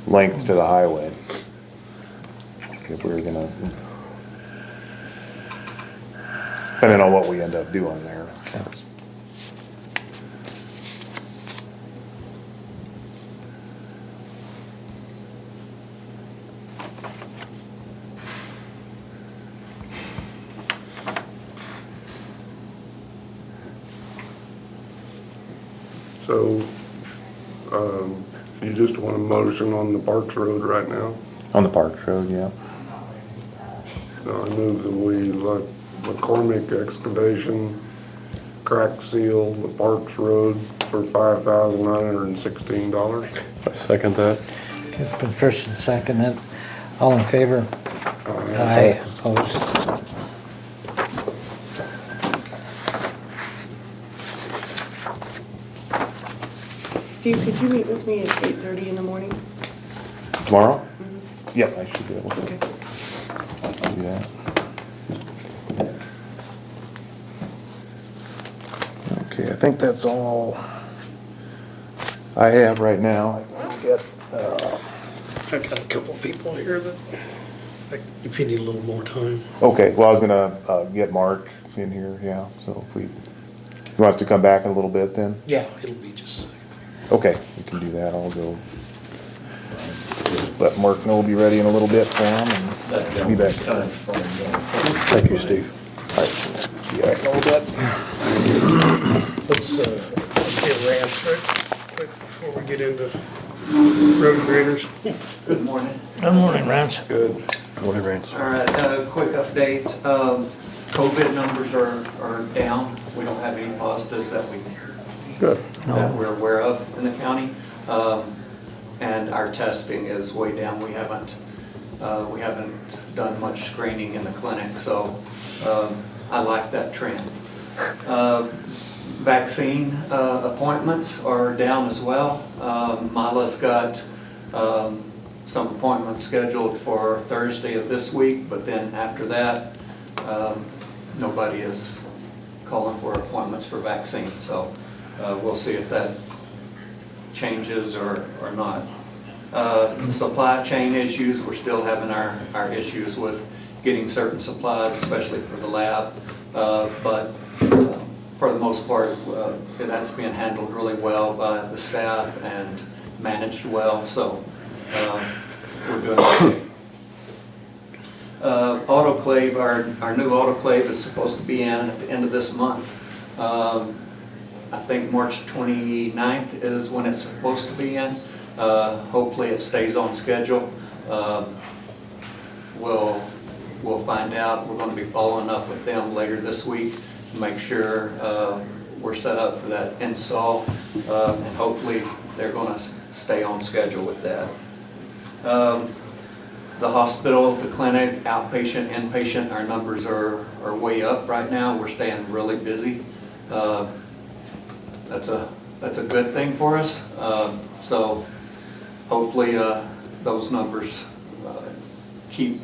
length to the highway. If we were gonna, depending on what we end up doing there. So, you just want a motion on the Parks Road right now? On the Parks Road, yeah. So I move that we let McCormick Excavation crack seal the Parks Road for $5,916. I second that. It's been first and seconded. All in favor? Aye. Opposed? Steve, could you meet with me at 8:30 in the morning? Tomorrow? Yep, I should be able to. Okay. I'll do that. Okay, I think that's all I have right now. I've got a couple of people here that, if you need a little more time. Okay, well, I was gonna, get Mark in here, yeah, so if we, you want us to come back in a little bit then? Yeah, it'll be just, Okay, we can do that, I'll go. Let Mark know we'll be ready in a little bit for him and be back. Thank you, Steve. Alright, be back in a little bit. let's get Rance right quick before we get into road graders. Good morning. Good morning, Rance. Good. Morning, Rance. All right, quick update. COVID numbers are down. We don't have any positives that we're aware of in the county. And our testing is way down. We haven't done much screening in the clinic, so I like that trend. Vaccine appointments are down as well. Mila's got some appointments scheduled for Thursday of this week, but then after that, nobody is calling for appointments for vaccines. So we'll see if that changes or not. Supply chain issues, we're still having our issues with getting certain supplies, especially for the lab. But for the most part, that's being handled really well by the staff and managed well, so we're doing okay. Autoclave, our new autoclave is supposed to be in at the end of this month. I think March 29th is when it's supposed to be in. Hopefully it stays on schedule. We'll find out. We're going to be following up with them later this week to make sure we're set up for that install, and hopefully they're going to stay on schedule with that. The hospital, the clinic, outpatient, inpatient, our numbers are way up right now. We're staying really busy. That's a good thing for us. So hopefully those numbers keep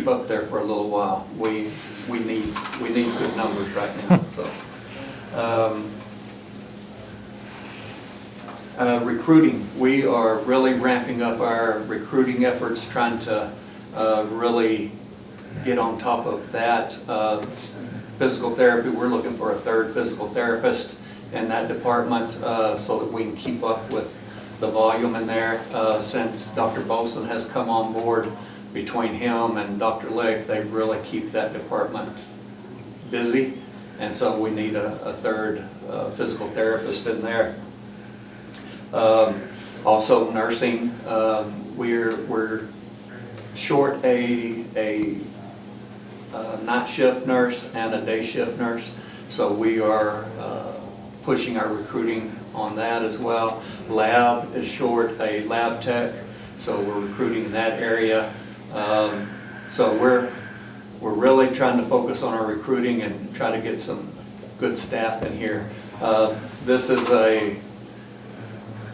up there for a little while. We need good numbers right now. So recruiting, we are really ramping up our recruiting efforts, trying to really get on top of that. Physical therapy, we're looking for a third physical therapist in that department so that we can keep up with the volume in there. Since Dr. Boson has come on board, between him and Dr. Legg, they really keep that department busy, and so we need a third physical therapist in there. Also nursing, we're short a night shift nurse and a day shift nurse, so we are pushing our recruiting on that as well. Lab is short a lab tech, so we're recruiting in that area. So we're really trying to focus on our recruiting and try to get some good staff in here. This is a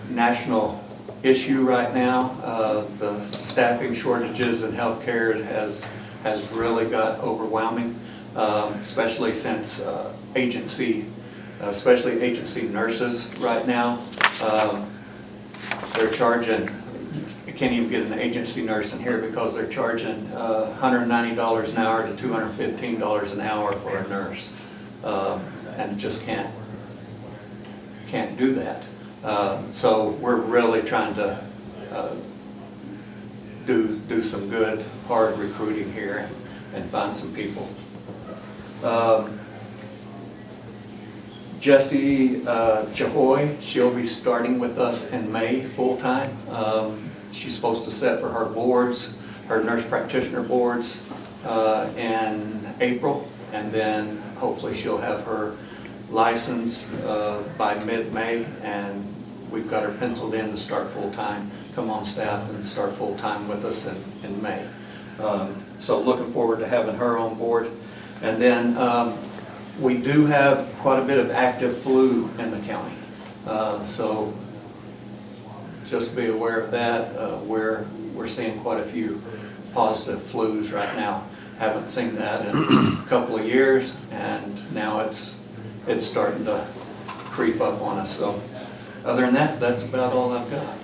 national issue right now. The staffing shortages in healthcare has really got overwhelming, especially since especially agency nurses right now. They're charging can't even get an agency nurse in here because they're charging $190 an hour to $215 an hour for a nurse. And just can't do that. So we're really trying to do some good, hard recruiting here and find some people. Jessie Chahoy, she'll be starting with us in May full-time. She's supposed to set for her boards, her nurse practitioner boards, in April, and then hopefully she'll have her license by mid-May, and we've got her penciled in to start full-time, come on staff and start full-time with us in May. So looking forward to having her on board. And then we do have quite a bit of active flu in the county. So just be aware of that. We're seeing quite a few positive flus right now. Haven't seen that in a couple of years, and now it's starting to creep up on us. So other than that, that's about all I've got.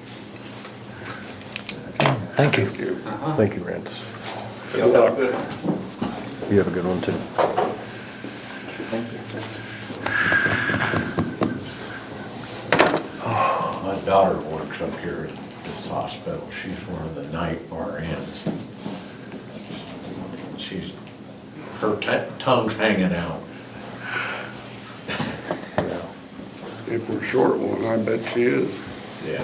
Thank you. Thank you, Rance. Y'all have a good one. You have a good one too. My daughter works up here at this hospital. She's one of the night RNs. Her tongue's hanging out. If we're short one, I bet she is. Yeah.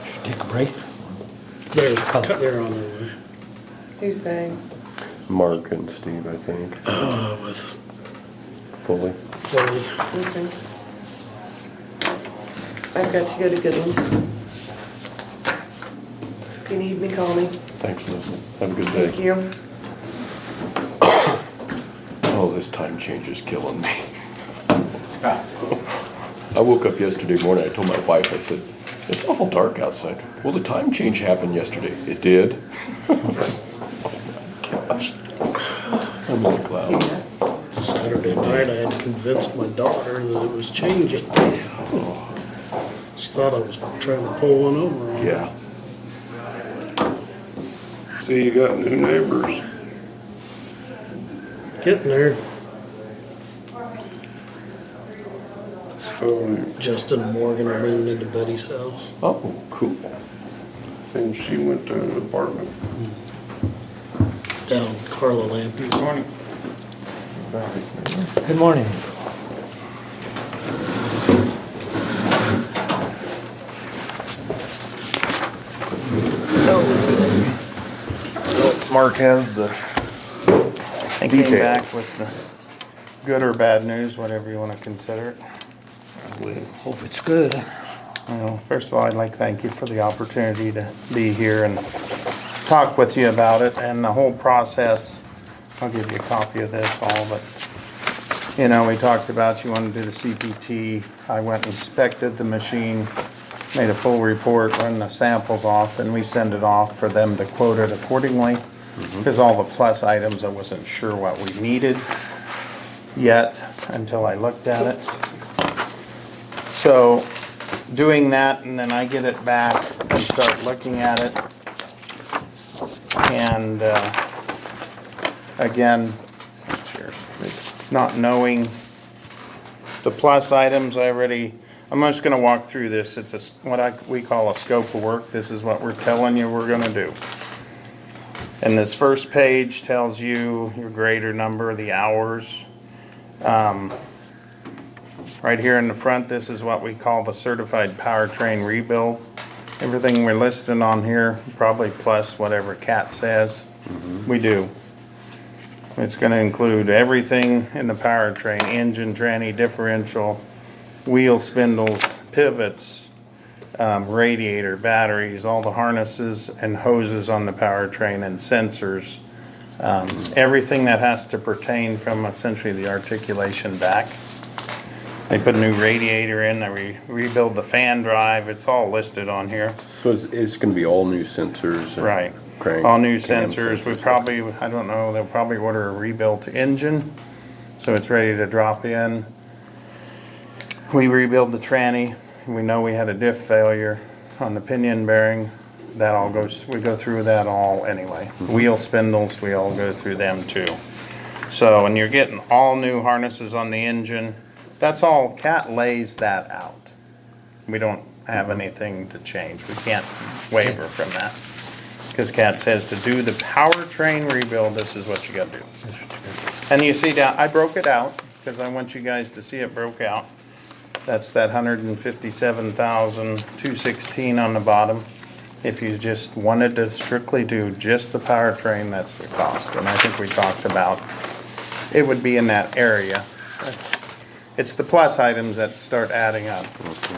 Should we take a break? They're on their way. Who's they? Mark and Steve, I think, With fully. Chloe. Okay. I've got to go to Goodland. If you need me, call me. Thanks, Leslie. Have a good day. Thank you. Oh, this time change is killing me. I woke up yesterday morning, I told my wife, I said, it's awful dark outside. Well, the time change happened yesterday. It did. Oh my gosh. I'm in the clouds. Saturday night, I had to convince my daughter that it was changing. She thought I was trying to pull one over on her. Yeah. See, you got new neighbors. Getting there. So, Justin and Morgan are moving into Betty's house. Oh, cool. and she went to an apartment. Down Carla Lampe. Morning. Good morning. Mark has the I came back details. with the good or bad news, whatever you want to consider it. We hope it's good. Well, first of all, I'd like to thank you for the opportunity to be here and talk with you about it and the whole process. I'll give you a copy of this all, but, you know, we talked about you wanted to do the CPT. I went and inspected the machine, made a full report, run the samples off, then we send it off for them to quote it accordingly. Because all the plus items, I wasn't sure what we needed yet until I looked at it. So doing that, and then I get it back and start looking at it. And again, cheers, not knowing the plus items, I'm just gonna walk through this. It's what we call a scope of work. This is what we're telling you we're gonna do. And this first page tells you your grader number, the hours. Right here in the front, this is what we call the certified powertrain rebuild. Everything we're listing on here, probably plus whatever CAT says, we do. It's gonna include everything in the powertrain, engine, tranny, differential, wheel spindles, pivots, radiator, batteries, all the harnesses and hoses on the powertrain and sensors. Everything that has to pertain from essentially the articulation back. They put a new radiator in, they rebuild the fan drive, it's all listed on here. So it's gonna be all new sensors. and Right. crank, All new cam sensors, we probably, I don't know, they'll probably order a rebuilt engine, so it's ready to drop in. We rebuild the tranny. We know we had a diff failure on the pinion bearing. That all goes, we go through that all anyway. Wheel spindles, we all go through them too. So, and you're getting all new harnesses on the engine. That's all, Cat lays that out. We don't have anything to change. We can't waver from that. Because Cat says to do the powertrain rebuild, this is what you gotta do. And you see down, I broke it out, because I want you guys to see it broke out. That's that 157,216 on the bottom. If you just wanted to strictly do just the powertrain, that's the cost. And I think we talked about, it would be in that area. It's the plus items that start adding up.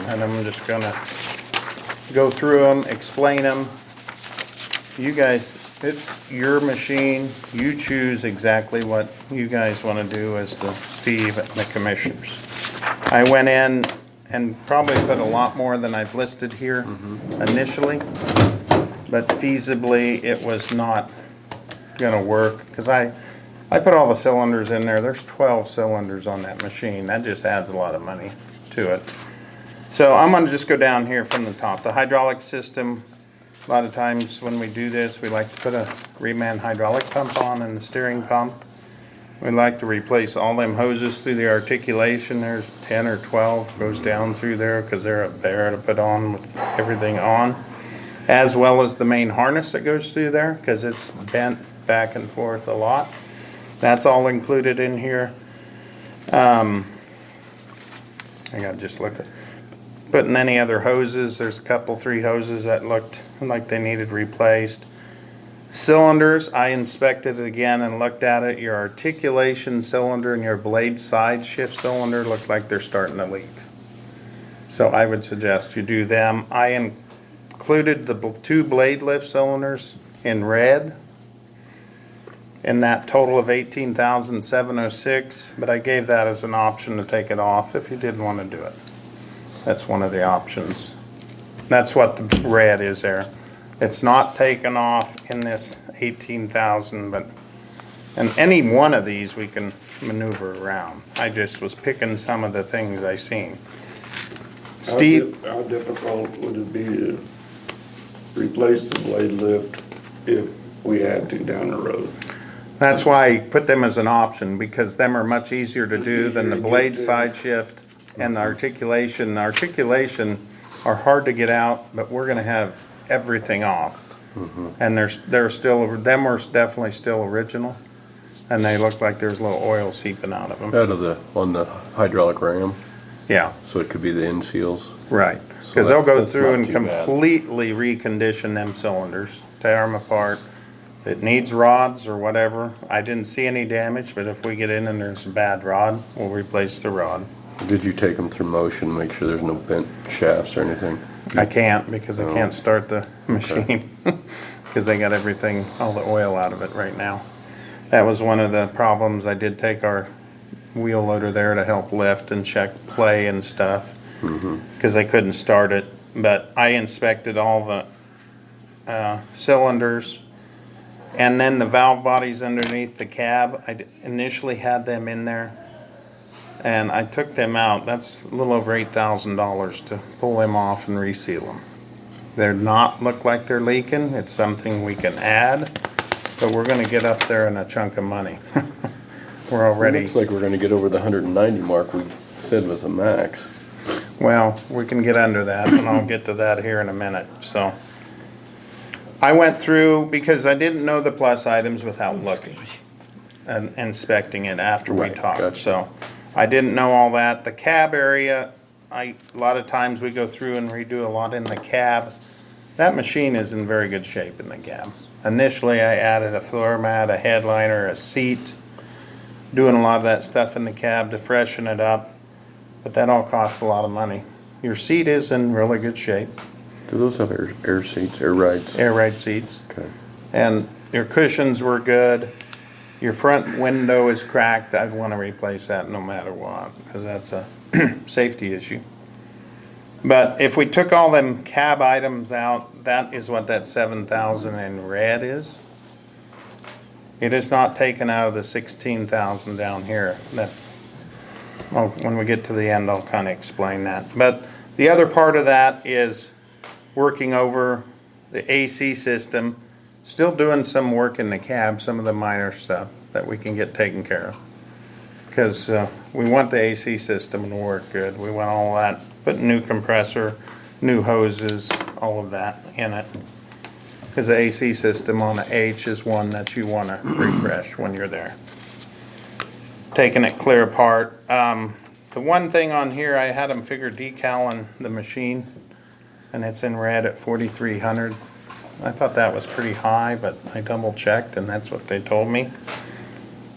And I'm just gonna go through them, explain them. You guys, it's your machine. You choose exactly what you guys wanna do as the Steve and the commissioners. I went in and probably put a lot more than I've listed here initially, but feasibly it was not gonna work, because I put all the cylinders in there. There's 12 cylinders on that machine. That just adds a lot of money to it. So I'm gonna just go down here from the top. The hydraulic system, a lot of times when we do this, we like to put a reman hydraulic pump on and the steering pump. We like to replace all them hoses through the articulation. There's 10 or 12 goes down through there, because they're a bear to put on with everything on. As well as the main harness that goes through there, because it's bent back and forth a lot. That's all included in here. I gotta just look at, putting any other hoses, there's a couple, 3 hoses that looked like they needed replaced. Cylinders, I inspected it again and looked at it. Your articulation cylinder and your blade side shift cylinder look like they're starting to leak. So I would suggest you do them. I included the 2 blade lift cylinders in red in that total of 18,706, but I gave that as an option to take it off if you didn't want to do it. That's one of the options. That's what the red is there. It's not taken off in this 18,000, but, and any one of these we can maneuver around. I just was picking some of the things I seen. Steve? How difficult would it be to replace the blade lift if we had to down the road? That's why I put them as an option, because them are much easier to do than the blade side shift and the articulation. The articulation are hard to get out, but we're gonna have everything off. And they're still, them are definitely still original, and they look like there's a little oil seeping out of them. Out of the, on the hydraulic ram, Yeah, so it could be the end seals. right. So Because they'll go that's through not and too bad. completely recondition them cylinders, tear them apart. If it needs rods or whatever, I didn't see any damage, but if we get in and there's a bad rod, we'll replace the rod. Did you take them through motion, make sure there's no bent shafts or anything? I can't, because I can't start the machine, because they got everything, all the oil out of it right now. That was one of the problems. I did take our wheel loader there to help lift and check play and stuff, because they couldn't start it. But I inspected all the cylinders, and then the valve bodies underneath the cab. I initially had them in there, and I took them out. That's a little over $8,000 to pull them off and reseal them. They're not look like they're leaking. It's something we can add, but we're gonna get up there in a chunk of money. We're already, Looks like we're gonna get over the 190 mark we said was a max. well, we can get under that, and I'll get to that here in a minute, so. I went through, because I didn't know the plus items without looking and inspecting it after we Right, talked, gotcha. so. I didn't know all that. The cab area, a lot of times we go through and redo a lot in the cab. That machine is in very good shape in the cab. Initially, I added a floor mat, a headliner, a seat, doing a lot of that stuff in the cab to freshen it up, but that all costs a lot of money. Your seat is in really good shape, Do those have air seats, air rides? air ride seats, Okay. and your cushions were good. Your front window is cracked. I'd want to replace that no matter what, because that's a safety issue. But if we took all them cab items out, that is what that 7,000 in red is. It is not taken out of the 16,000 down here. when we get to the end, I'll kind of explain that. But the other part of that is working over the AC system, still doing some work in the cab, some of the minor stuff that we can get taken care of. Because we want the AC system to work good. We want all that, put a new compressor, new hoses, all of that in it. Because the AC system on the H is one that you want to refresh when you're there. Taking it clear apart. The one thing on here, I had them figure decal on the machine, and it's in red at 4,300. I thought that was pretty high, but I double checked, and that's what they told me.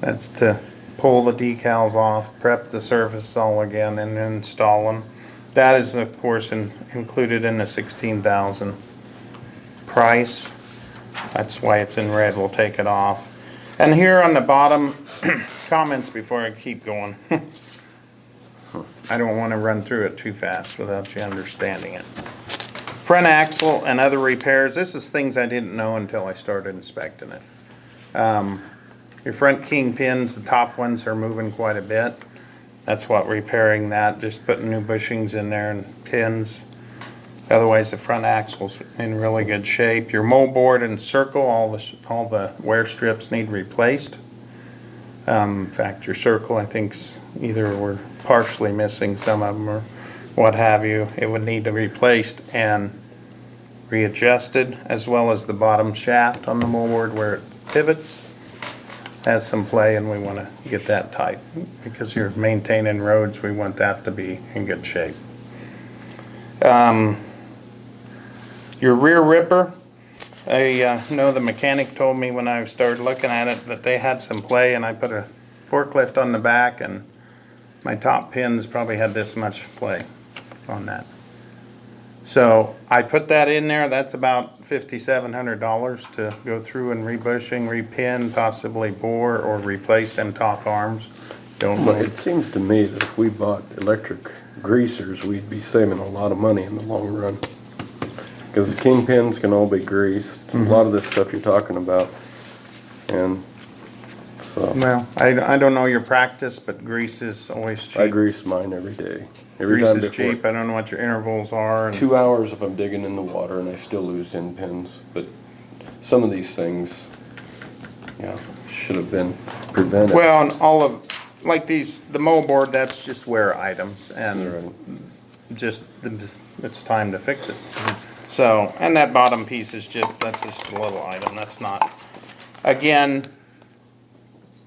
That's to pull the decals off, prep the surface all again, and then install them. That is, of course, included in the 16,000 price. That's why it's in red. We'll take it off. And here on the bottom, comments before I keep going. I don't want to run through it too fast without you understanding it. Front axle and other repairs. This is things I didn't know until I started inspecting it. Your front king pins, the top ones are moving quite a bit. That's what repairing that, just putting new bushings in there and pins. Otherwise, the front axle's in really good shape. Your moldboard and circle, all the wear strips need replaced. In fact, your circle, I think's either we're partially missing some of them or what have you. It would need to be replaced and readjusted, as well as the bottom shaft on the moldboard where it pivots. Has some play, and we want to get that tight because you're maintaining roads. We want that to be in good shape. Your rear ripper, I know the mechanic told me when I started looking at it that they had some play, and I put a forklift on the back, and my top pins probably had this much play on that. So I put that in there. That's about $5,700 to go through and rebushing, repin, possibly bore or replace them top arms. Don't Well, it seems to me that if we bought electric greasers, we'd be saving a lot of money in the long run. Because the kingpins can all be greased, a lot of this stuff you're talking about. And so, Well, I don't know your practice, but grease is always cheap. I grease mine every day. Every Grease time is before- cheap. I don't know what your intervals are. And 2 hours if I'm digging in the water and I still lose end pins, but some of these things, yeah, should have been prevented. well, and all of, like these, the moldboard, that's just wear items, and Right. just, it's time to fix it. So, and that bottom piece is just, that's just a little item, that's not, again,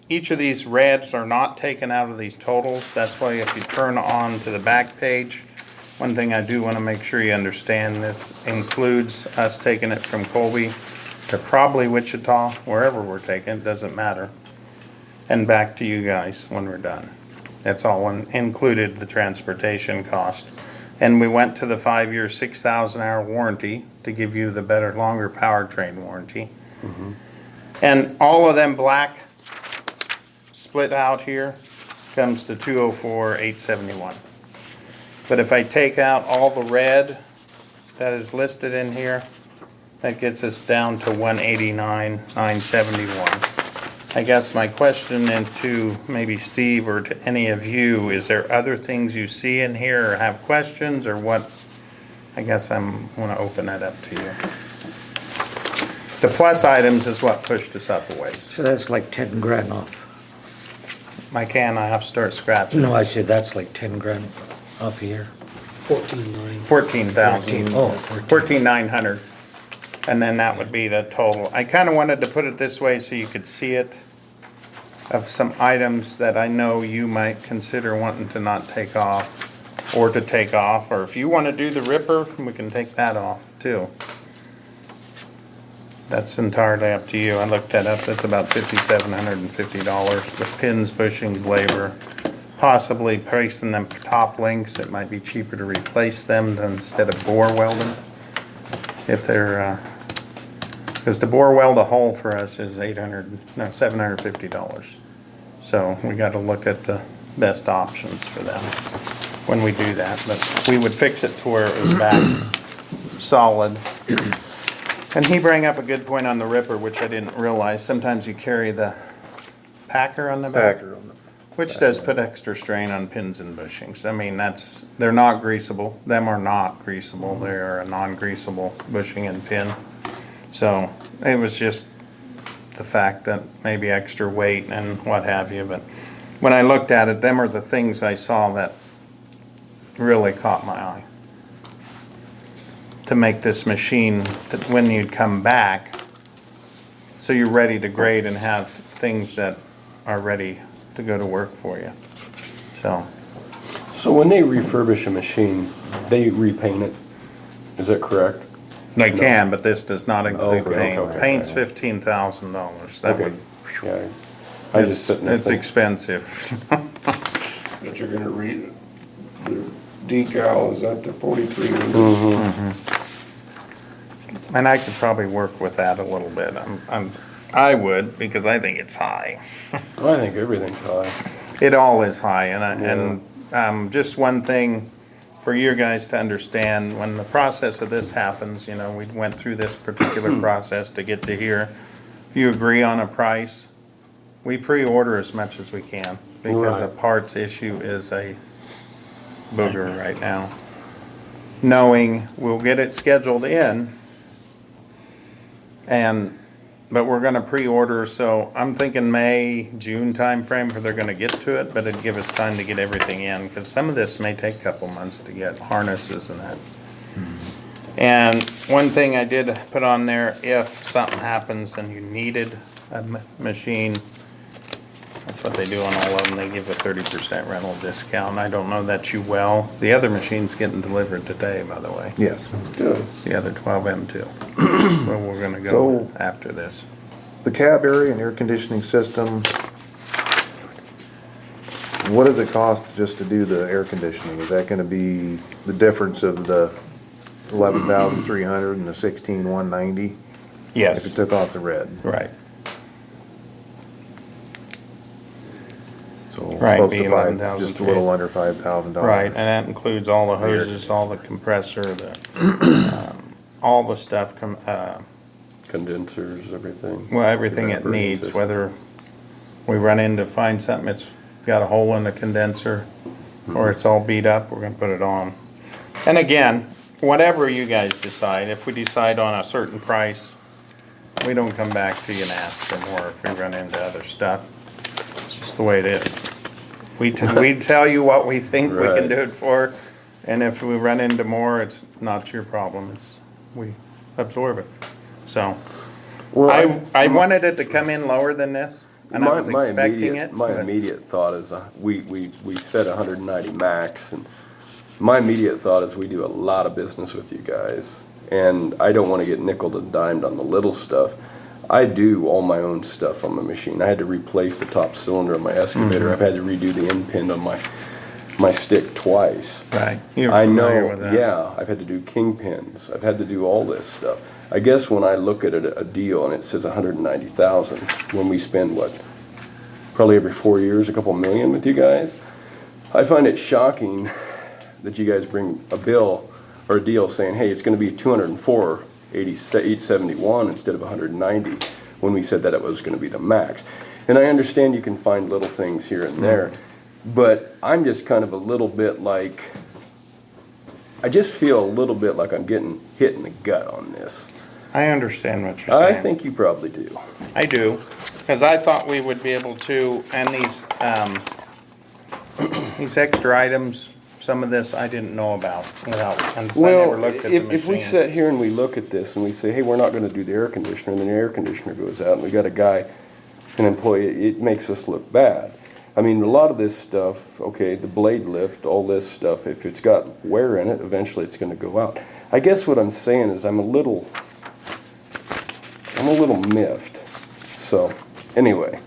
each of these reds are not taken out of these totals. That's why if you turn on to the back page, one thing I do want to make sure you understand, this includes us taking it from Colby to probably Wichita, wherever we're taking it, doesn't matter, and back to you guys when we're done. That's all included, the transportation cost. And we went to the 5-year, 6,000-hour warranty to give you the better, longer powertrain warranty. And all of them black split out here comes to $204,871. But if I take out all the red that is listed in here, that gets us down to $189,971. I guess my question then to maybe Steve or to any of you, is there other things you see in here or have questions or what? I guess I want to open that up to you. The plus items is what pushed us up a ways. So that's like 10 grand off. I have to start scratching. No, I said that's like 10 grand off a year. 14.9. 14,000. Oh, 14,900. And then that would be the total. I kind of wanted to put it this way so you could see it, of some items that I know you might consider wanting to not take off or to take off, or if you want to do the ripper, we can take that off too. That's entirely up to you. I looked that up. That's about $5,750 with pins, bushings, labor. Possibly placing them top links. It might be cheaper to replace them than instead of bore welding. If they're, because to bore weld a hole for us is $750. So we got to look at the best options for them when we do that. But we would fix it to where it was back solid. And he bring up a good point on the ripper, which I didn't realize. Sometimes you carry the packer on the back. Packer on the, Which does put extra strain on pins and bushings. I mean, they're not greasable. Them are not greasable. They are a non-greasable bushing and pin. So it was just the fact that maybe extra weight and what have you. But when I looked at it, them are the things I saw that really caught my eye. To make this machine that when you'd come back, so you're ready to grade and have things that are ready to go to work for you. So, So when they refurbish a machine, they repaint it, is that correct? they can, but this does not include Okay, paint. okay. Paint's $15,000. That Okay, would, yeah. I just it's, sitting there it's thinking, expensive. But you're gonna read the decal is at the 4,300. And I could probably work with that a little bit. I would, because I think it's high. I think everything's high. It all is high, and just one thing for you guys to understand, when the process of this happens, you know, we went through this particular process to get to here. If you agree on a price, we pre-order as much as we can, because a Right. parts issue is a booger right now. Knowing we'll get it scheduled in, but we're gonna pre-order, so I'm thinking May, June timeframe where they're gonna get to it, but it'd give us time to get everything in, because some of this may take a couple months to get harnesses and that. And one thing I did put on there, if something happens and you needed a machine, that's what they do on all of them, they give a 30% rental discount. I don't know that you will. The other machine's getting delivered today, by the way. Yes. Good. The other 12M2. So we're gonna go So- after this. The cab area and air conditioning system, what does it cost just to do the air conditioning? Is that gonna be the difference of the 11,300 and the 16,190? If you Yes, took off the red, right. so Right, close be to five, 11,000 just a little under $5,000. Right, and that includes all the hoses, all the compressor, all the stuff, Condensers, everything. well, everything it Evaporating needs, system. whether we run in to find something that's got a hole in the condenser or it's all beat up, we're gonna put it on. And again, whatever you guys decide, if we decide on a certain price, we don't come back to you and ask for more if we run into other stuff. It's just the way it is. We tell you what we think we can Right. do it for, and if we run into more, it's not your problem, we absorb it. So, Well, I wanted it to come in lower than this, and I was expecting it. My but- immediate thought is, we said 190 max, and my immediate thought is we do a lot of business with you guys, and I don't wanna get nickeled and dimed on the little stuff. I do all my own stuff on my machine. I had to replace the top cylinder on my excavator. I've had to redo the end pin on my stick twice. Right, you're I familiar know, with that. yeah, I've had to do kingpins, I've had to do all this stuff. I guess when I look at a deal and it says 190,000, when we spend what, probably every 4 years, a couple million with you guys, I find it shocking that you guys bring a bill or a deal saying, hey, it's gonna be 204,871 instead of 190, when we said that it was gonna be the max. And I understand you can find little things here and there, but I'm just kind of a little bit like, I just feel a little bit like I'm getting hit in the gut on this. I understand what you're saying. I think you probably do. I do, because I thought we would be able to, and these extra items, some of this I didn't know about without, and so I never Well, looked at the if we machine. sit here and we look at this and we say, hey, we're not gonna do the air conditioner, and then the air conditioner goes out, and we got a guy, an employee, it makes us look bad. I mean, a lot of this stuff, okay, the blade lift, all this stuff, if it's got wear in it, eventually it's gonna go out. I guess what I'm saying is I'm a little miffed. So, anyway,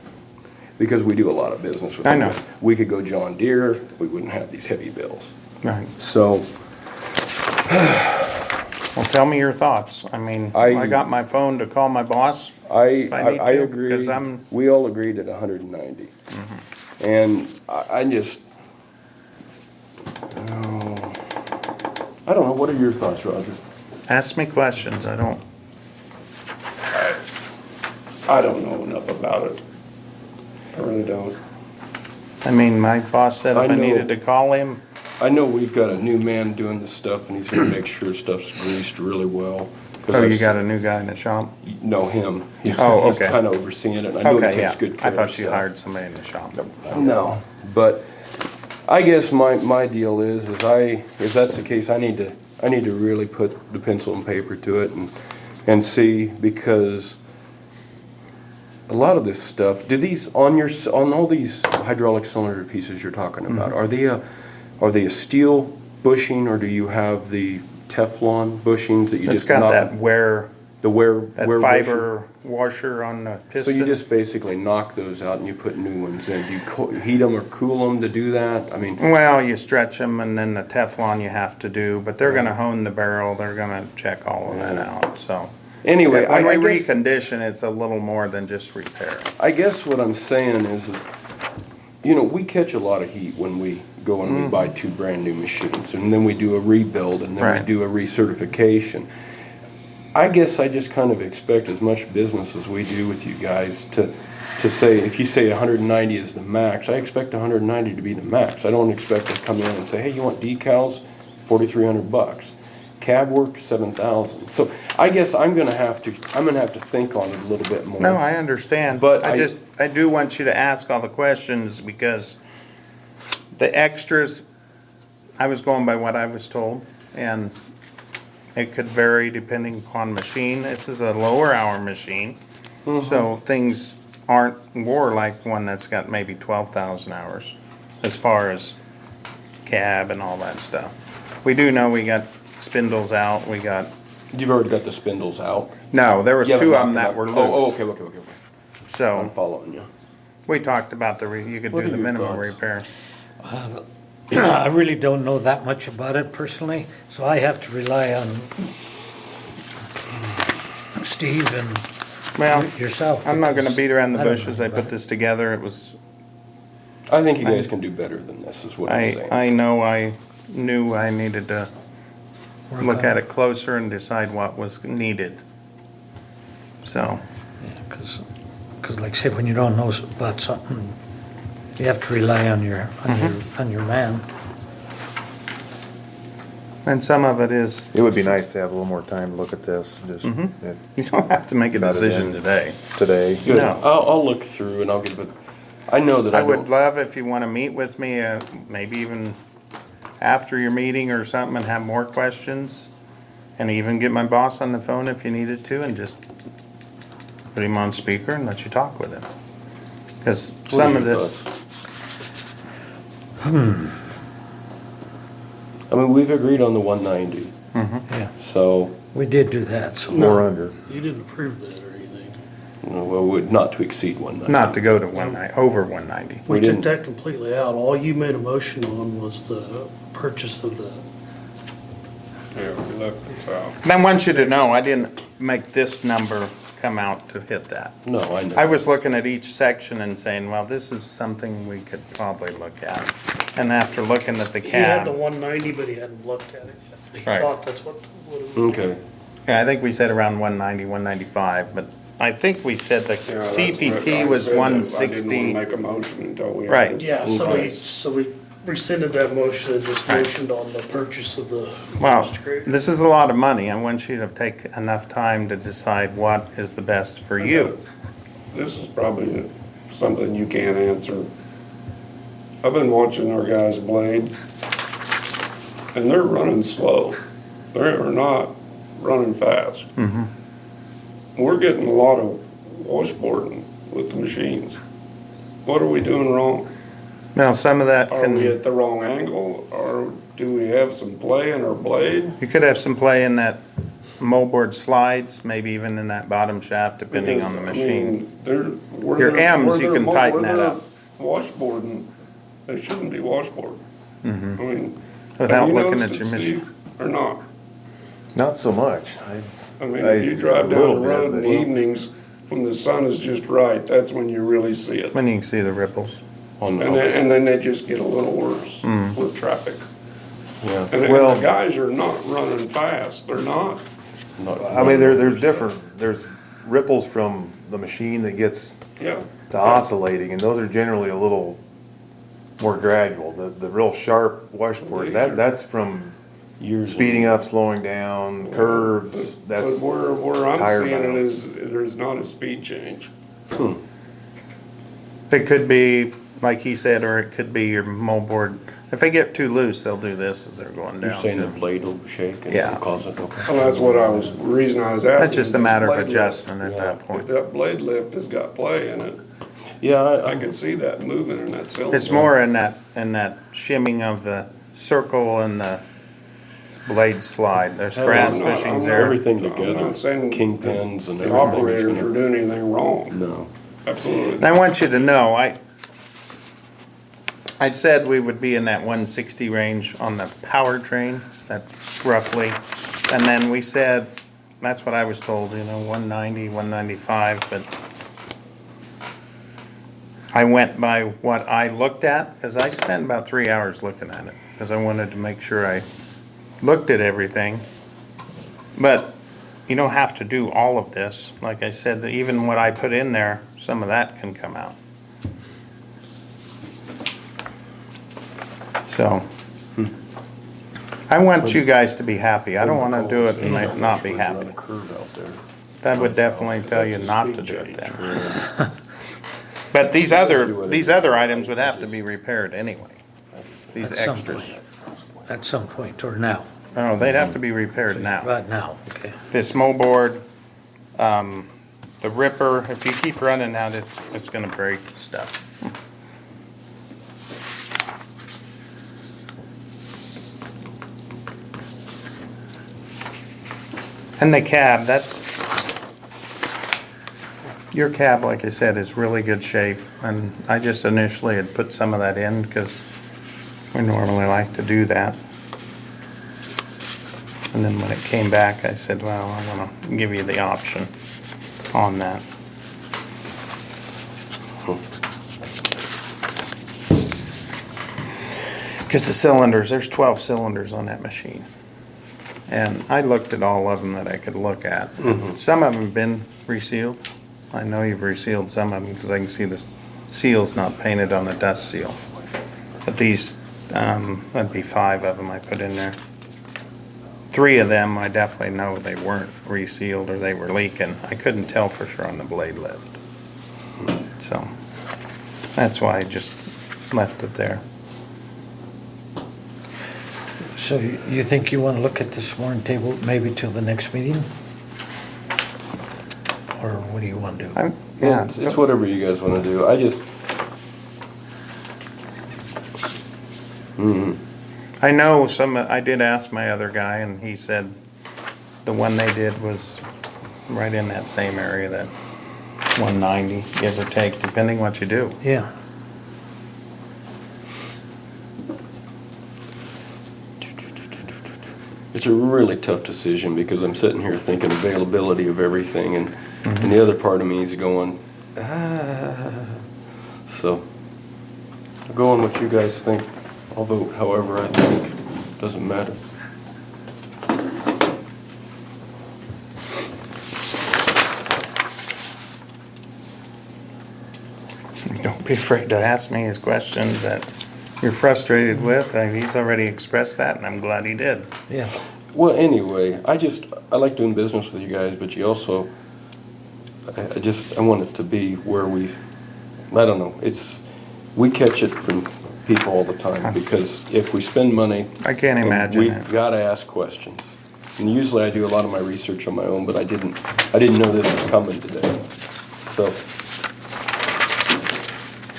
because we do a lot of business with I them. know. We could go John Deere, we wouldn't have these heavy bills. Right. So, Well, tell me your thoughts. I mean, I got my phone to call my boss. I If I need to, agree, 'cause I'm- we all agreed at 190. And I just, I don't know, what are your thoughts, Roger? Ask me questions. I don't, I don't know enough about it. I really don't. I mean, my boss said if I I know. needed to call him, I know we've got a new man doing this stuff, and he's gonna make sure stuff's greased really well. 'Cause oh, I you s- got a new guy in the shop? No, him. Oh, He's okay. kinda overseeing it, and I know he Okay, takes yeah. good care I of thought you stuff. hired somebody in the shop. No, but I guess my deal is if that's the case, I need to really put the pencil and paper to it and see, because a lot of this stuff, do these, on all these hydraulic cylinder pieces you're talking about, Mm-hmm. are they a steel bushing, or do you have the Teflon bushings that you It's just got knock? that wear, The wear that bushing? fiber washer on the So piston. you just basically knock those out and you put new ones in. Do you heat them or cool them to do that? I mean, Well, you stretch them, and then the Teflon you have to do, but they're gonna hone the barrel, they're gonna check all of that out, so. anyway, When I we guess, recondition, it's a little more than just repair. I guess what I'm saying is, you know, we catch a lot of heat when we go and we buy two brand new machines, and then we do a rebuild, and then we Right. do a recertification. I guess I just kind of expect as much business as we do with you guys to say, if you say 190 is the max, I expect 190 to be the max. I don't expect to come in and say, hey, you want decals? $4,300. Cab work, 7,000. So I guess I'm gonna have to think on it a little bit more. No, I understand, But but I do want you to ask all the questions, because the extras, I was going by what I was told, and it could vary depending upon machine. This is a lower hour machine, so things aren't war like one that's got maybe 12,000 hours as far as cab and all that stuff. We do know we got spindles out, we got, You've already got the spindles out. no, there was You two of haven't them knocked that were them loose. out. Oh, okay. I'm So, following you. we talked about you could What do are the your minimum thoughts? repair. I really don't know that much about it personally, so I have to rely on Steve and Well, yourself. I'm not gonna because beat around the I don't bushes. know I about put this together. It was, I think you guys can do better than this, is what I'm saying. I know I knew I needed to Work look on at it closer and decide what was needed. So, Because like I say, when you don't know about something, you have to rely on your man. and some of it is, It would be nice to have a little more time to look at this, just you don't have to make a Not decision in. today. today. Good. No. I'll look through and I'll give it, I know that I I would don't, love if you wanna meet with me, maybe even after your meeting or something, and have more questions. And even get my boss on the phone if you needed to, and just put him on speaker and let you talk with him. Cause some of this, I mean, we've agreed on the 190, Yeah, so, we did do that, so. Or under. You didn't approve that or anything. you know, well, not to exceed 190. not to go to 190, over 190. We We took didn't- that completely out. All you made a motion on was the purchase of the, Yeah, we left this out. And I want you to know, I didn't make this number come out to hit that. No, I know. I was looking at each section and saying, well, this is something we could probably look at. And after looking at the he had the cab, 190, but he hadn't looked at it. He Right. thought that's what it would be. Okay. yeah, I think we said around 190, 195, but I think we said the Yeah, that's what I CPT was said, that I 160. didn't wanna make a motion until we. had Right. this Yeah, so in we, place. so we rescinded that motion and just Right. motioned on the purchase of the Wow, master grader. this is a lot of money. I want you to take enough time to decide what is the best for you. This is probably something you can't answer. I've been watching our guys blade, and they're running slow. They are not running fast. We're getting a lot of washboarding with the machines. What are we doing wrong? Now, some of that Are we can, at the wrong angle, or do we have some play in our blade? you could have some play in that moldboard slides, maybe even in that bottom shaft, depending on the Because, I machine. mean, where Your they're- M's, where you they're can mo- tighten where that they're up. Washboarding, they shouldn't be washboarding. I mean. Without have you looking noticed at your it, machine. Steve, or not? Not so much. I mean, I- if you drive a down little the bit, road in but- the evenings, when the sun is just right, that's when you really see it. When you can see the ripples. And then they just get a little worse Mm. with traffic. Yeah. And Well- the guys are not running fast, they're not. I mean, there's different, there's ripples from the machine that gets Yeah. to oscillating, and those are generally a little more gradual. The real sharp washboard, that's from Years. speeding up, slowing down, curves, that's. But where I'm tire seeing it miles. is, there's not a speed change. It could be, like he said, or it could be your moldboard. If they get too loose, they'll do this as they're going You're down saying the too. blade will shake and Yeah. cause it, okay. Well, that's what reason I was asking. That's just a matter of Blade lift. adjustment at that If point. that blade lift has got play in it, Yeah, I can see that moving in that cylinder. It's more in that shimming of the circle and the blade slide. There's brass I'm not- bushings I'm there. not- everything I'm together, not saying kingpins and the everything. operators are doing anything wrong. No. Absolutely. And I want you to know, I'd said we would be in that 160 range on the powertrain, that roughly. And then we said, that's what I was told, 190, 195, but I went by what I looked at, because I spent about 3 hours looking at it, because I wanted to make sure I looked at everything. But you don't have to do all of this. Like I said, even what I put in there, some of that can come out. So, I want you guys to be happy. I don't want to do it and not be happy. Run a curve out there. That would definitely tell you not to do it then. But these other items would have to be repaired anyway. These At some extras. point. At some point, or now, Oh, they'd have to be repaired now. right now, okay. This moldboard, the ripper, if you keep running that, it's gonna break stuff. And the cab, your cab, like I said, is really good shape. And I just initially had put some of that in because we normally like to do that. And then when it came back, I said, well, I want to give you the option on that. Because the cylinders, there's 12 cylinders on that machine. And I looked at all of them that I could look at. Some of them have been resealed. I know you've resealed some of them because I can see the seal's not painted on the dust seal. But these, that'd be 5 of them I put in there. 3 of them, I definitely know they weren't resealed or they were leaking. I couldn't tell for sure on the blade lift. So, that's why I just left it there. So you think you want to look at this warrant table maybe till the next meeting? Or what do you want to do? Yeah, It's whatever you guys wanna do. I just, I know I did ask my other guy and he said the one they did was right in that same area, that 190, give or take, depending what you do. Yeah, it's a really tough decision because I'm sitting here thinking availability of everything and the other part of me is going, So, I'll go on what you guys think, although however I think, doesn't matter. Don't be afraid to ask me his questions that you're frustrated with. He's already expressed that and I'm glad he did. yeah. Well, anyway, I like doing business with you guys, but you also, I want it to be where I don't know, we catch it from people all the time, because if we spend money. I can't imagine We've that. gotta ask questions. And usually I do a lot of my research on my own, but I didn't know this was coming today, so.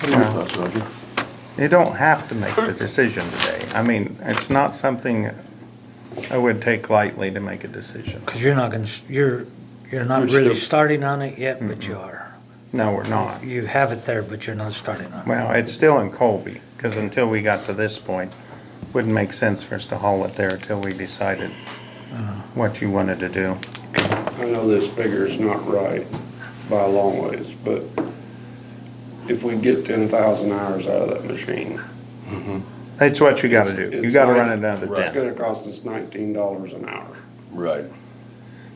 What are your thoughts, Roger? You don't have to make the decision today. I mean, it's not something I would take lightly to make a decision. Because you're not going to, you're not You're really still- starting on it yet, but you are. No, we're not. You have it there, but you're not starting on it. Well, it's still in Colby, because until we got to this point, wouldn't make sense for us to haul it there until we decided what you wanted to do. I know this figure's not right by a long ways, but if we get 10,000 hours out of that machine. It's what you gotta do. You it's gotta nine- run it another It's 10. gonna cost us $19 an hour. Right.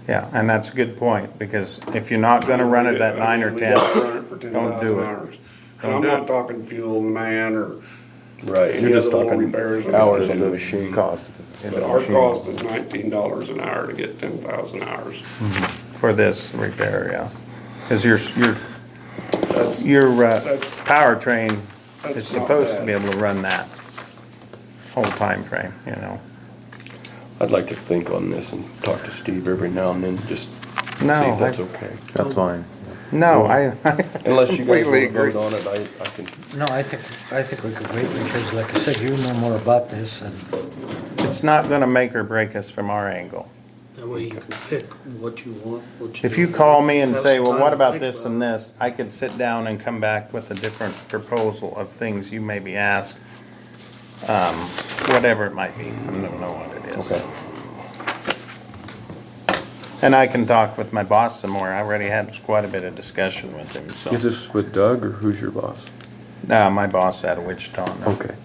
Yeah, and that's a good point, because if you're not gonna run it at 9 or We gotta run 10, it for don't do 10,000 it. hours. And Don't I'm do not it. talking fuel and man or Right, you're Any just other little talking repairs. Hours in of the the machine. cost. in But the our machine. cost is $19 an hour to get 10,000 hours. For this repair, yeah. Cause your That's, powertrain That's is not supposed to bad. be able to run that whole time frame. You know. I'd like to think on this and talk to Steve every now and then, just see No, if that's I- okay. That's fine. No, I Unless you guys completely wanna agree. vote on it, I can, No, I think we could wait because like I said, you know more about this and It's not gonna make or break us from our angle. That way you can pick what you want, what you. If you call me and Have say, some well, time what to about think this about and it. this, I could sit down and come back with a different proposal of things you maybe ask. Whatever it might be, I don't know what it is. Okay. And I can talk with my boss some more. I already had quite a bit of discussion with him, so. Is this with Doug or who's your boss? No, my boss out of Wichita now. Okay.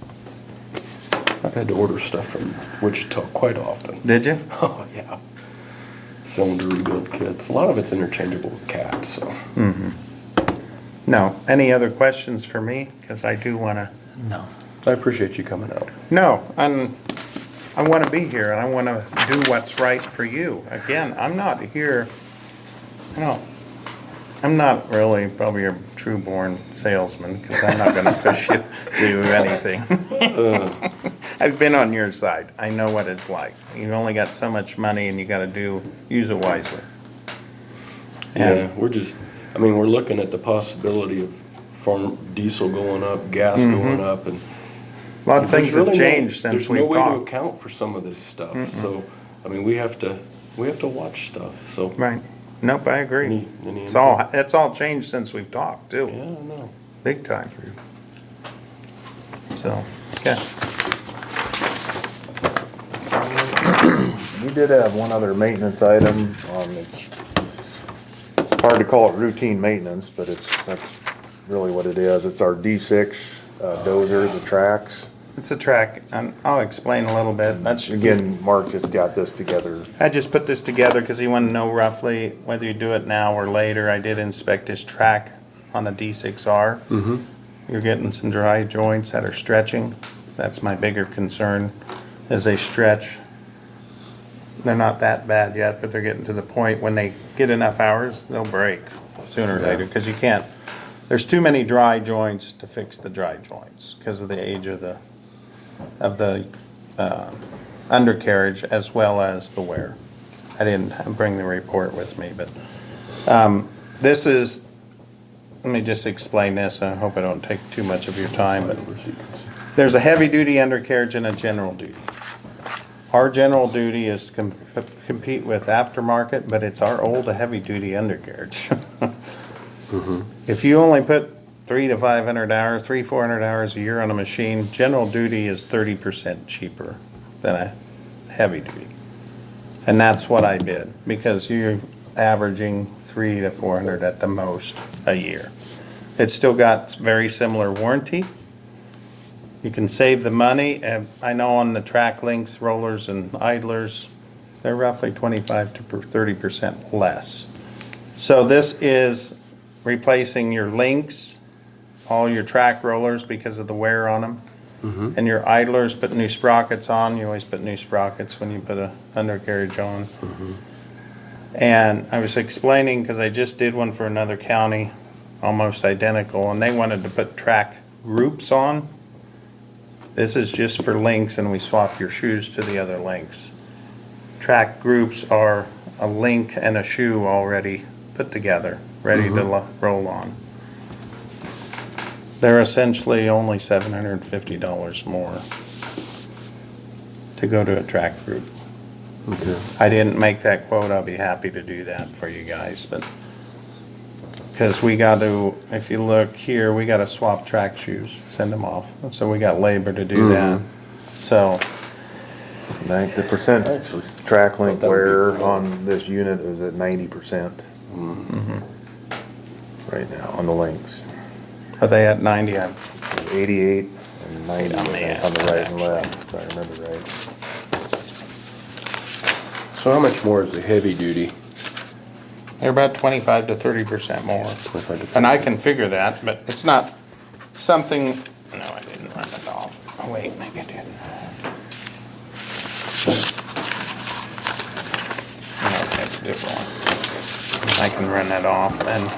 I've had to order stuff from Wichita quite often. Did you? Oh, yeah. Cylinder rebuild kits. A lot of it's interchangeable with CAT, so. No. Any other questions for me? Because I do want to. no. I appreciate you coming out. No, I want to be here and I want to do what's right for you. Again, I'm not here, I'm not really probably a true born salesman because I'm not going to push you to do anything. I've been on your side. I know what it's like. You only got so much money and you got to use it wisely. Yeah, And we're looking at the possibility of farm diesel going up, gas going up, and. a lot of things have There's really changed since we've There's no way to talked. account for some of this stuff, so, we have to watch stuff, so. Right. Nope, I agree. Any It's all changed since we've talked Yeah, too, I know. big time. So, okay. We did have one other maintenance item on it's hard to call it routine maintenance, but that's really what it is. It's our D6 dozer, the tracks. It's a track, and I'll explain a little bit. That's, Again, Mark just got this together. I just put this together because he wanted to know roughly whether you do it now or later. I did inspect his track on the D6R. You're getting some dry joints that are stretching. That's my bigger concern, as they stretch. They're not that bad yet, but they're getting to the point when they get enough hours, they'll break sooner or later, because you can't, there's too many dry joints to fix the dry joints because of the age of the undercarriage as well as the wear. I didn't bring the report with me, but this is, let me just explain this. I hope I don't take too much of your time, but there's a heavy-duty undercarriage and a general duty. Our general duty is to compete with aftermarket, but it's our old heavy-duty undercarriage. If you only put 300 to 500 hours, 400 hours a year on a machine, general duty is 30% cheaper than a heavy duty. And that's what I bid, because you're averaging 300 to 400 at the most a year. It's still got very similar warranty. You can save the money, and I know on the track links, rollers and idlers, they're roughly 25 to 30% less. So this is replacing your links, all your track rollers because of the wear on them. And your idlers, put new sprockets on. You always put new sprockets when you put a undercarriage on. And I was explaining, because I just did one for another county, almost identical, and they wanted to put track groups on. This is just for links, and we swap your shoes to the other links. Track groups are a link and a shoe already put together, ready to roll on. They're essentially only $750 more to go to a track group. Okay. I didn't make that quote. I'll be happy to do that for you guys, but because we got to, if you look here, we got to swap track shoes, send them off. So we got labor to do that. So, The percent track link wear on this unit is at 90%. Right now on the links. are they at 90? 88 and 90 On the on the right and left, if I remember right. So how much more is the heavy duty? They're about 25 to 30% more. 25 to And I can figure that, but it's not something, no, I didn't run it off. wait, maybe I did. No, that's a different one. I can run that off and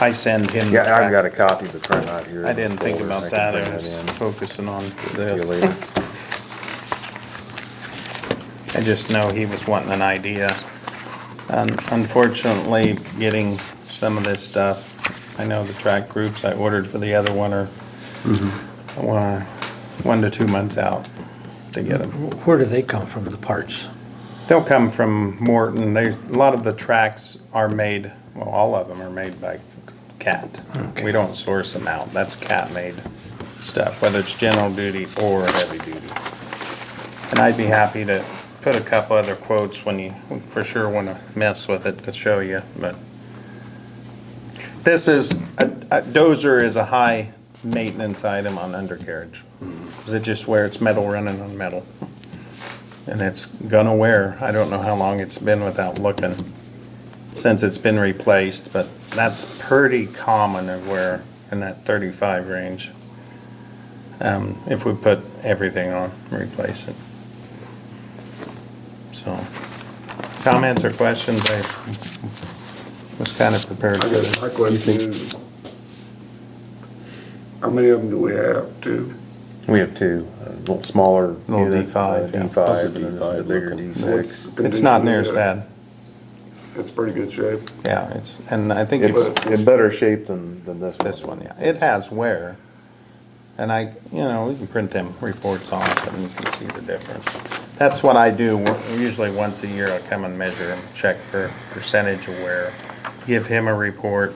I send him. the Yeah, I've got a track. copy of the print out here. I didn't think Folder. about can that. bring I was in. focusing on See you this. later. I just know he was wanting an idea. Unfortunately, getting some of this stuff, I know the track groups I ordered for the other one are 1 to 2 months out to get them. Where do they come from, the parts? They'll come from Morton. A lot of the tracks are made, well, all of them are made by Cat. Okay. We don't source them out. That's Cat-made stuff, whether it's general duty or heavy duty. And I'd be happy to put a couple other quotes when you for sure want to mess with it to show you, but this is, a dozer is a high maintenance item on undercarriage. Because it just wear, it's metal running on metal. And it's gonna wear. I don't know how long it's been without looking since it's been replaced, but that's pretty common of wear in that 35 range. If we put everything on, replace it. So, comments or questions? I was kind of prepared I for guess this. my question is, how many of them do we have? Two? We have two, a little smaller Little unit, D5, yeah. D5, How's the and then this is D5 the bigger looking? D6. It's not near as bad. It's pretty good shape. Yeah, and I think It's it's in better shape than this one. this one, yeah. It has wear. And we can print them reports off and you can see the difference. That's what I do. Usually once a year I come and measure and check for percentage of wear. Give him a report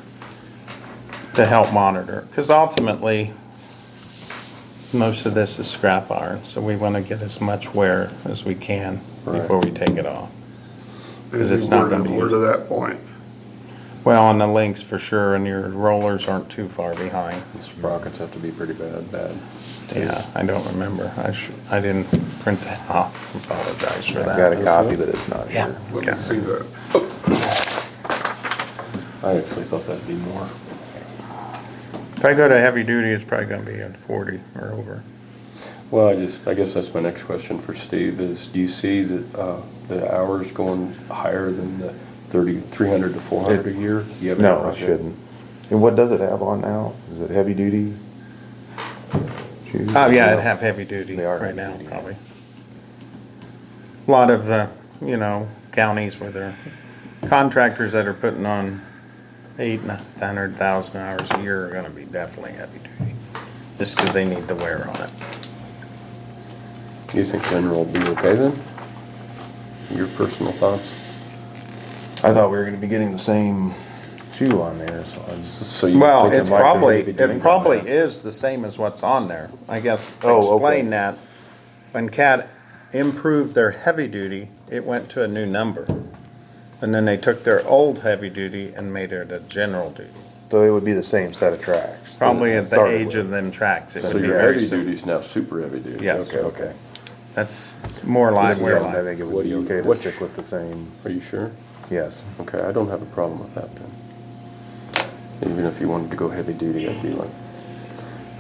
to help monitor. Because ultimately, most of this is scrap iron, so we want to get as much wear as we can before we take it off. Because it's not going to be We're to that point. well on the links for sure, and your rollers aren't too far behind. The sprockets have to be pretty bad. Yeah, I don't remember. I didn't print that off. Apologize for I've that. got a copy, but it's not Yeah. here. Let me see that. I actually thought that'd be more. If I go to heavy duty, it's probably going to be at 40 or over. Well, I guess that's my next question for Steve is, do you see that, the hours going higher than the 300 to 400 a year? Do you have any No, I idea? shouldn't. And what does it have on now? Is it heavy duty shoes? Oh, yeah, I'd have heavy duty They are right heavy now, duty. probably. A lot of, counties where they're contractors that are putting on 800,000 hours a year are gonna be definitely heavy duty. Just because they need the wear on it. Do you think general will be okay then? Your personal thoughts? I thought we were gonna be getting the same shoe on there, so I was. So you Well, think it's it might be probably, heavy duty? it probably is the same as what's on there. I guess to Oh, okay. explain that, when Cat improved their heavy duty, it went to a new number. And then they took their old heavy duty and made it a general duty. So it would be the same set of tracks. Probably that it at the started age with. of them tracks, it So would be your very heavy similar. duty's now super heavy duty? Yes. Okay. That's more like Yes, wear I life. think it What would do be you- okay to what- stick with the same, Are you sure? yes. Okay, I don't have a problem with that then. Even if you wanted to go heavy duty, I'd be like,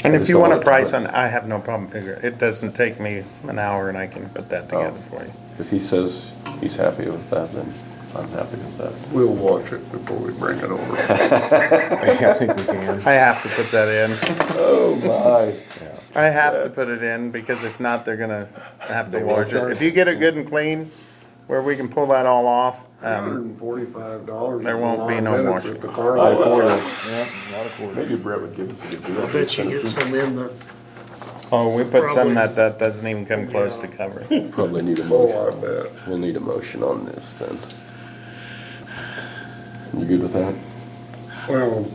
And I if just you don't want a like to price put- on, I have no problem figuring, it doesn't take me an hour and I can put that together for you. if he says he's happy with that, then I'm happy with that. We'll watch it before we bring it over. I think we can. I have to put that in. Oh my. I have to put it in because if not, they're gonna have to They will wash it. charge If you get it good and clean, where we can pull that all off, $145. there won't be no washing. At the car Not a quarter. lot. Yeah, not a quarter. Maybe Brett would give us a good deal. I bet you get some in the, oh, we put some Probably. that doesn't even come close to covering. Probably need a motion. Oh, I bet. We'll need a motion on this then. You good with that? Well,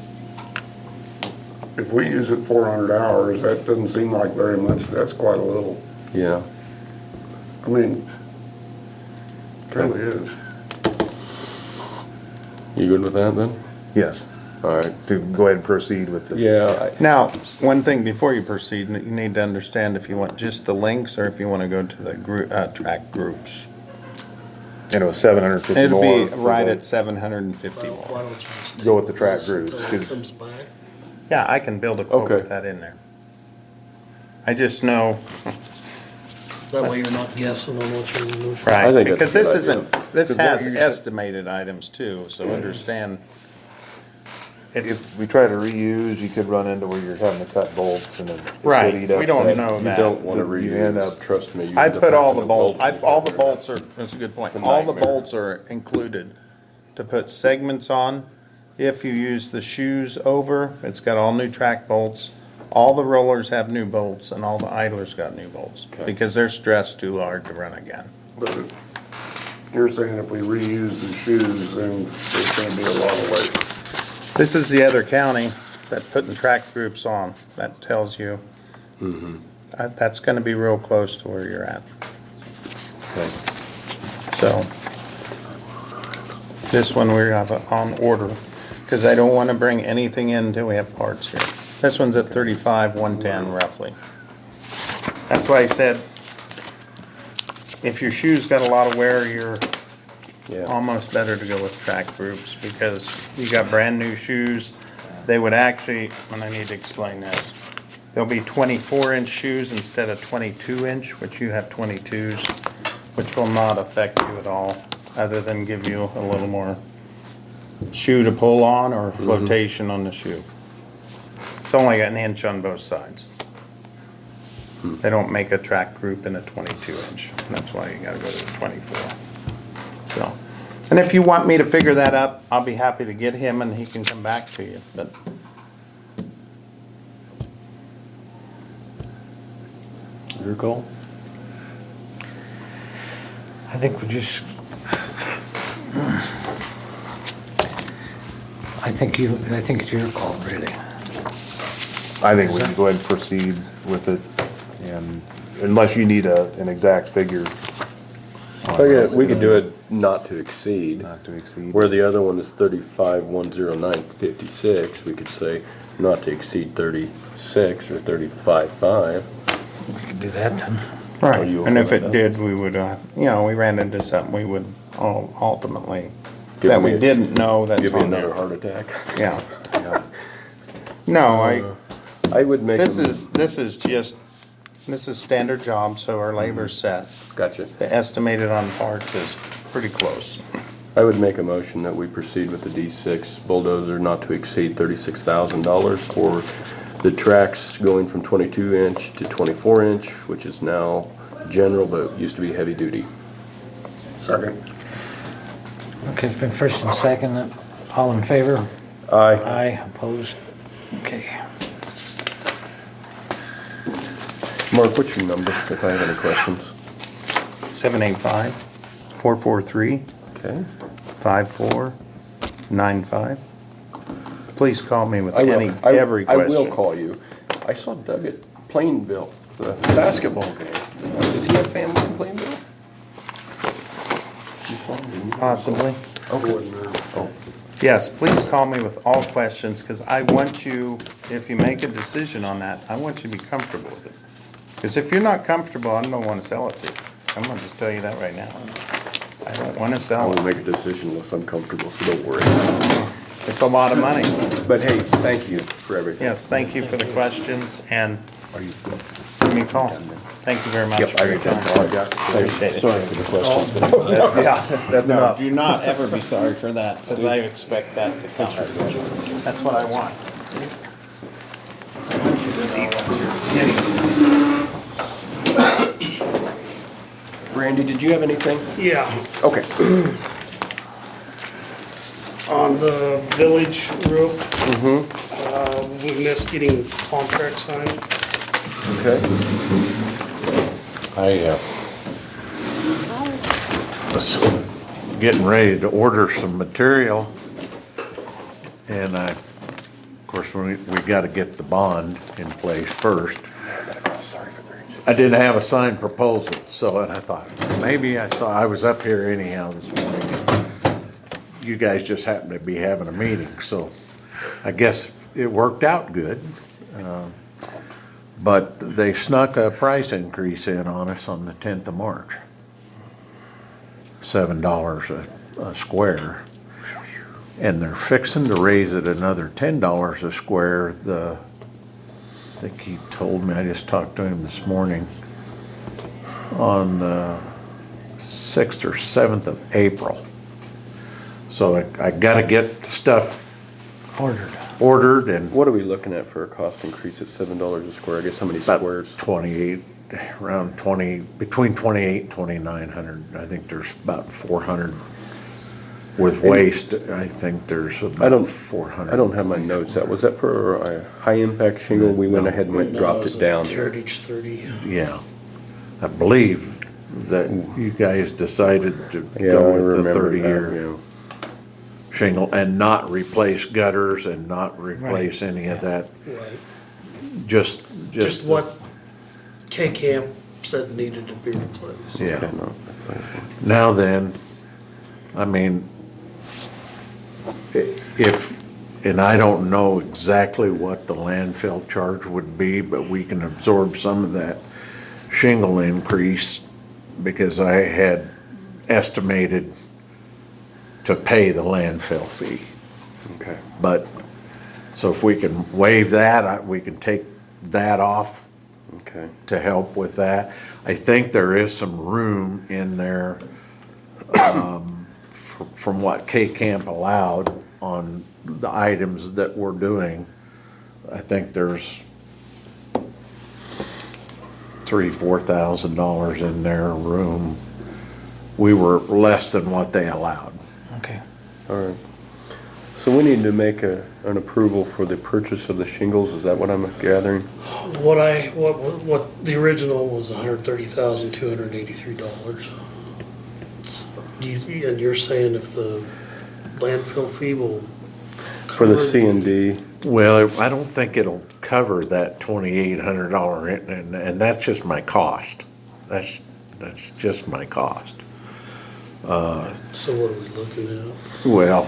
if we use it 400 hours, that doesn't seem like very much. That's quite a little. Yeah. I mean, it really is. You good with that then? Yes, All right. to go ahead and proceed with the. Yeah, Now, one thing before you proceed, you need to understand if you want just the links or if you wanna go to the track groups. And it was 750 It'll more. be for right the- at 750 well, more. why don't you just Go with the take track this groups, until it 'cause- comes back? Yeah, I can build a quote Okay. with that in there. I just know, That way you're not guessing on what you're doing. right, I think that's because a this good isn't, idea. this Because what has you're- estimated items too, so understand. It's, If we try to reuse, you could run into where you're having to cut bolts and it could right, eat up we don't that- know You that. don't wanna You end reuse, up- trust me. you I end up put all having the bolts, bolts all the bolts are, that's a good point. It's a All the nightmare. bolts are included to put segments on. If you use the shoes over, it's got all new track bolts. All the rollers have new bolts and all the idlers got new bolts Okay. because they're stressed too hard to run again. But you're saying if we reuse the shoes, then it's gonna be a lot of weight. This is the other county that putting track groups on. That tells you. That's gonna be real close to where you're at. So, this one we have on order, because I don't wanna bring anything in until we have parts here. This one's at 35, 110 roughly. That's why I said, if your shoes got a lot of wear, you're Yeah, almost better to go with track groups, because you got brand new shoes. They would actually, and I need to explain this, there'll be 24-inch shoes instead of 22-inch, which you have 22s, which will not affect you at all, other than give you a little more shoe to pull on or flotation on the shoe. It's only an inch on both sides. They don't make a track group in a 22-inch. That's why you gotta go to the 24. So, and if you want me to figure that up, I'll be happy to get him and he can come back to you, but. your call? I think we just, I think it's your call, really. I think we can go ahead and proceed with it, and unless you need an exact figure. We could do it not to exceed. Not to exceed. Where the other one is 35,109.56, we could say not to exceed 36 or 35.5. We could do that then. Right, Are you and if okay it with did, we would, we ran into something we would ultimately, Give that me we a- didn't know that's Give me on another there. heart attack. Yeah. No, I would make. this a- is just, this is standard job, so our labor's set. Gotcha. The estimated on parts is pretty close. I would make a motion that we proceed with the D6 bulldozer not to exceed $36,000 for the tracks going from 22-inch to 24-inch, which is now general, but used to be heavy duty. Second. Okay, it's been first and second. All in favor? Aye. Aye, opposed? Okay. Mark, what's your number if I have any questions? 785-443-5495. Okay. Please call me with I will. every I question. will call you. I saw Doug at Plainville, the basketball game. Does he have family in Plainville? You saw him, didn't you? Possibly. Okay. Oh, Yes, please call me with all questions, because I want you, if you make a decision on that, I want you to be comfortable with it. Because if you're not comfortable, I don't want to sell it to you. I'm gonna just tell you that right now. I don't want to I sell won't it. make a decision unless I'm comfortable, so don't worry. It's a lot of money. But hey, thank you for everything. Yes, thank you for the questions, and Are you? give me a call. Thank you very much Yep, for I your think that's all I time. got. Appreciate it. Sorry for the questions, but Yeah, That's no, enough. do not ever be sorry for that, because I expect that to come. That's what I want. Randy, did you have anything? Yeah, Okay. on the village roof. We missed getting contract signed. Okay. I was getting ready to order some material, and of course, we gotta get the bond in place first. I didn't have a signed proposal, and I thought, maybe I was up here anyhow this morning. You guys just happened to be having a meeting, so I guess it worked out good. But they snuck a price increase in on us on the 10th of March. $7 a square. And they're fixing to raise it another $10 a square the think he told me, I just talked to him this morning, on the 6th or 7th of April. So I gotta get stuff ordered and What are we looking at for a cost increase at $7 a square? I guess how many about squares? 28, around 20, between 28 and 2,900. I think there's about 400. With waste, I think there's about 400. I don't have my notes. Was that for a high impact shingle? We went ahead and dropped it down. Heritage 30. Yeah, I believe that you guys decided to Yeah, go I with the remember 30-year that, shingle and not replace gutters and not replace any of that. Right. Just Just what K-Camp said needed to be replaced. Yeah. Okay, no, Now then, I mean, if, and I don't know exactly what the landfill charge would be, but we can absorb some of that shingle increase because I had estimated to pay the landfill fee. Okay. But, so if we can waive that, we can take that off Okay. to help with that. I think there is some room in there, from what K-Camp allowed on the items that we're doing. I think there's $4,000 in their room. We were less than what they allowed. Okay. All right. So we need to make an approval for the purchase of the shingles. Is that what I'm gathering? What the original was $130,283. And you're saying if the landfill fee will For the cover C and D? Well, I don't think it'll cover that $2,800, and that's just my cost. That's just my cost. So what are we looking at? Well,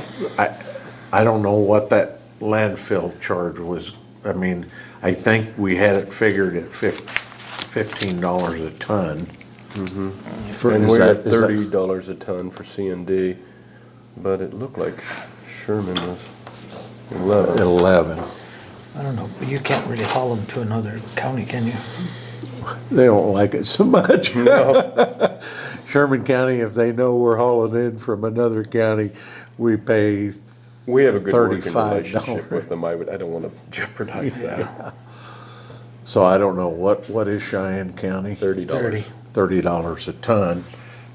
I don't know what that landfill charge was. I mean, I think we had it figured at $15 a ton. And Is we're that- at is that- $30 a ton for C and D, but it looked like Sherman was 11. 11. I don't know, but you can't really haul them to another county, can you? They don't like it so much. Sherman County, if they know we're hauling in from another county, we pay We have a good working $35. relationship with them. I don't want to jeopardize that. So I don't know, what is Cheyenne County? $30. $30 a ton.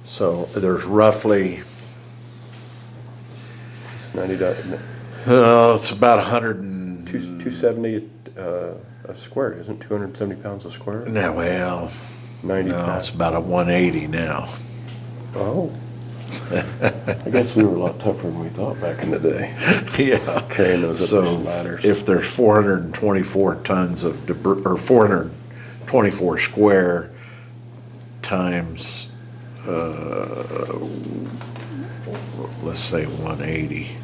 So there's roughly, It's $90. it's about 100 and, 270 a square, isn't 270 pounds a square? no, well, 90 no, it's pounds. about a 180 now. Oh, I guess we were a lot tougher than we thought back in the day. Yeah. carrying those up So those ladders. if there's 424 tons of debris, or 424 square times, let's say 180,